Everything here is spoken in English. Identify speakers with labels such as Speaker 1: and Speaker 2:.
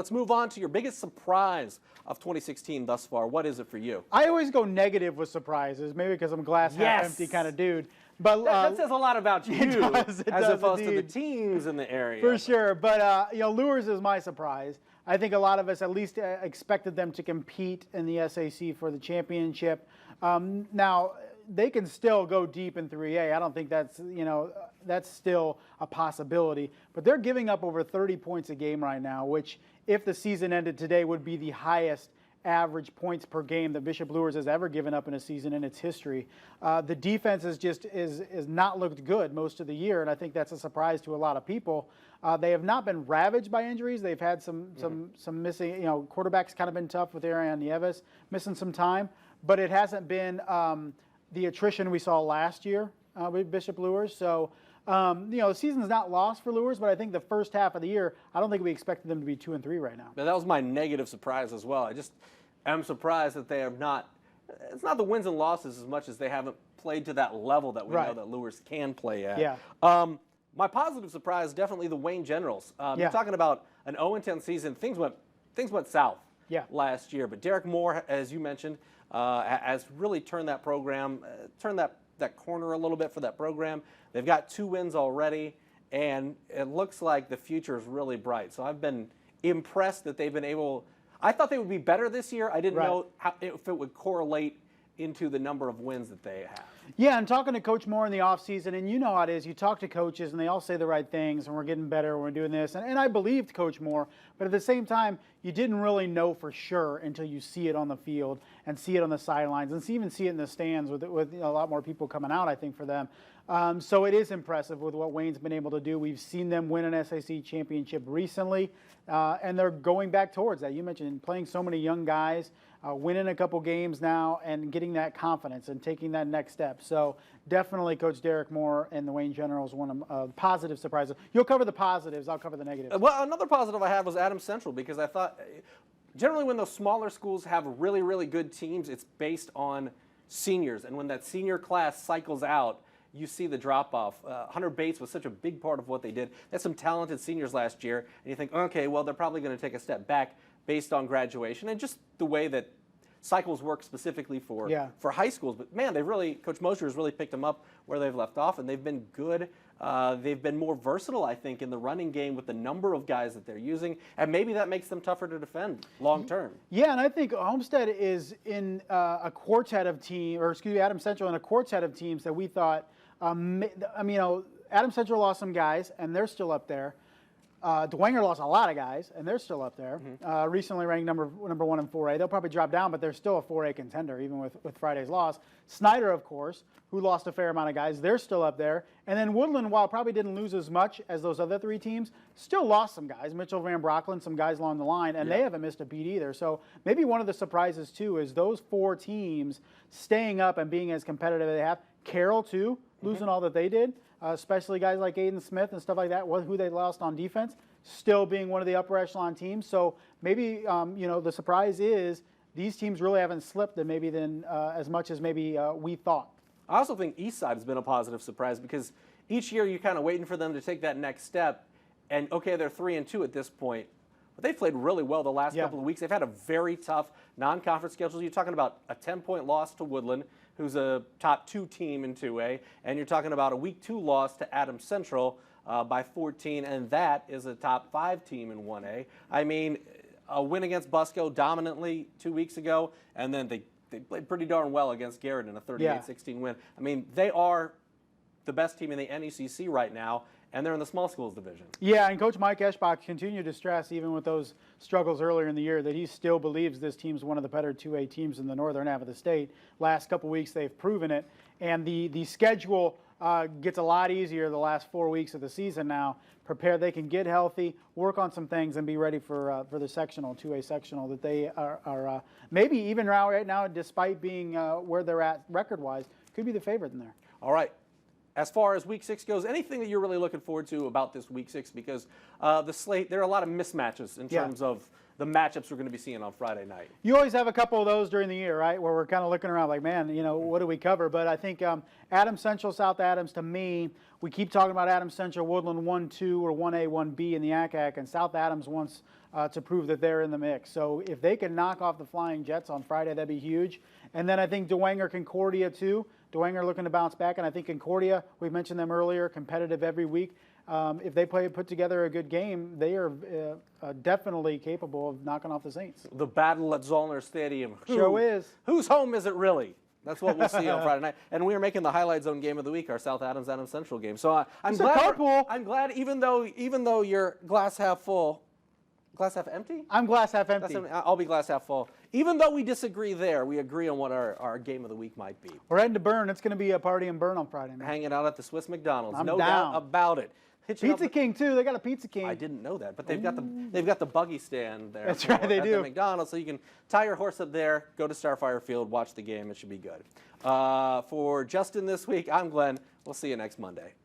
Speaker 1: let's move on to your biggest surprise of 2016 thus far. What is it for you?
Speaker 2: I always go negative with surprises, maybe because I'm a glass half empty kind of dude. But
Speaker 1: that says a lot about you
Speaker 2: it
Speaker 1: as opposed
Speaker 2: indeed.
Speaker 1: to the teams in the area.
Speaker 2: For sure. But, Lures is my surprise. I think a lot of us at least expected them to compete in the SAC for the championship. Now, they can still go deep in 3A. I don't think that's still a possibility. But they're giving up over 30 points a game right now, which, if the season ended today, would be the highest average points per game that Bishop Luers has ever given up in a season in its history. The defense is not looked good most of the year, and I think that's a surprise to a lot of people. They have not been ravaged by injuries. They've had some missing, quarterbacks kind of been tough with Ariane Nieves missing some time, but it hasn't been the attrition we saw last year with Bishop Luers. So, the season's not lost for Luers, but I think the first half of the year, I don't think we expected them to be 2-3 right now.
Speaker 1: But that was my negative surprise as well. I just am surprised that they have not. It's not the wins and losses as much as they haven't played to that level that we know that Luers can play at.
Speaker 2: Yeah.
Speaker 1: My positive surprise, definitely the Wayne Generals. You're talking about an 0-10 season. Things went south last year, but Derek Moore, as you mentioned, has really turned that program, turned that corner a little bit for that program. They've got 2 wins already, and it looks like the future is really bright. So I've been impressed that they've been able. I thought they would be better this year. I didn't know if it would correlate into the number of wins that they have.
Speaker 2: Yeah, and talking to Coach Moore in the offseason, and you know how it is, you talk to coaches and they all say the right things, and we're getting better, we're doing this, and I believed Coach Moore, but at the same time, you didn't really know for sure until you see it on the field and see it on the sidelines and even see it in the stands with a lot more people coming out, I think, for them. So it is impressive with what Wayne's been able to do. We've seen them win an SAC championship recently, and they're going back towards that. You mentioned playing so many young guys, winning a couple games now, and getting that confidence and taking that next step. So definitely Coach Derek Moore and the Wayne Generals, one of positive surprises. You'll cover the positives. I'll cover the negatives.
Speaker 1: Well, another positive I had was Adams Central, because I thought generally when those smaller schools have really, really good teams, it's based on seniors. And when that senior class cycles out, you see the drop-off. Hunter Bates was such a big part of what they did. They had some talented seniors last year, and you think, okay, well, they're probably going to take a step back based on graduation and just the way that cycles work specifically for high schools. But, man, Coach Mosher has really picked them up where they've left off, and they've been good. They've been more versatile, I think, in the running game with the number of guys that they're using, and maybe that makes them tougher to defend long term. Yeah,
Speaker 2: and I think Homestead is in a quartet of Adams Central in a quartet of teams that we thought, Adams Central lost some guys, and they're still up there. Dwenger lost a lot of guys, and they're still up there. Recently ranked number 1 in 4A. They'll probably drop down, but they're still a 4A contender, even with Friday's loss. Snyder, of course, who lost a fair amount of guys, they're still up there. And then Woodland, while probably didn't lose as much as those other 3 teams, still lost some guys. Mitchell Van Brocklin, some guys along the line, and they haven't missed a beat either. So maybe one of the surprises, too, is those 4 teams staying up and being as competitive as they have. Carroll, too, losing all that they did. Especially guys like Aiden Smith and stuff like that, who they lost on defense, still being one of the upper echelon teams. So maybe, the surprise is these teams really haven't slipped as much as maybe we thought.
Speaker 1: I also think Eastside has been a positive surprise, because each year you're kind of waiting for them to take that next step. And, okay, they're 3-2 at this point, but they've played really well the last couple of weeks. They've had a very tough non-conference schedule. You're talking about a 10-point loss to Woodland, who's a top 2 team in 2A, and you're talking about a week 2 loss to Adams Central by 14, and that is a top 5 team in 1A. I mean, a win against Busco dominantly 2 weeks ago, and then they played pretty darn well against Garrett in a 38-16 win. I mean, they are the best team in the NECC right now, and they're in the small schools division. Yeah,
Speaker 2: and Coach Mike Eschbach continued to stress, even with those struggles earlier in the year, that he still believes this team's one of the better 2A teams in the northern half of the state. Last couple weeks, they've proven it. And the schedule gets a lot easier the last 4 weeks of the season now. They can get healthy, work on some things, and be ready for the sectional, 2A sectional, that they are maybe even right now, despite being where they're at record-wise, could be the favorite in there.
Speaker 1: All right. as far as Week 6 goes, anything that you're really looking forward to about this Week 6? Because the slate, there are a lot of mismatches in terms of the matchups we're going to be seeing on Friday night.
Speaker 2: You always have a couple of those during the year, right, where we're kind of looking around like, man, what do we cover? But I think Adams Central, South Adams, to me, we keep talking about Adams Central, Woodland 1-2 or 1A, 1B in the ACAC, and South Adams wants to prove that they're in the mix. So if they can knock off the Flying Jets on Friday, that'd be huge. And then I think Dwenger, Concordia, too. Dwenger looking to bounce back, and I think Concordia, we mentioned them earlier, competitive every week. If they put together a good game, they are definitely capable of knocking off the Saints.
Speaker 1: The battle at Zollner Stadium.
Speaker 2: Show is.
Speaker 1: Whose home is it really? That's what we'll see on Friday night. And we are making the Highlight Zone game of the week, our South Adams Central game. So I'm glad, even though you're glass half full, glass half empty?
Speaker 2: I'm glass half empty.
Speaker 1: I'll be glass half full. Even though we disagree there, we agree on what our game of the week might be.
Speaker 2: We're heading to Bern. It's going to be a party in Bern on Friday night.
Speaker 1: Hanging out at the Swiss McDonald's.
Speaker 2: I'm
Speaker 1: no
Speaker 2: down.
Speaker 1: doubt about it.
Speaker 2: Pizza King too. They got a Pizza King.
Speaker 1: I didn't know that, but they've got the buggy stand there.
Speaker 2: That's right, they do.
Speaker 1: At the McDonald's, so you can tie your horse up there, go to Starfire Field, watch the game. It should be good. For Justin this week, I'm Glenn. We'll see you next Monday.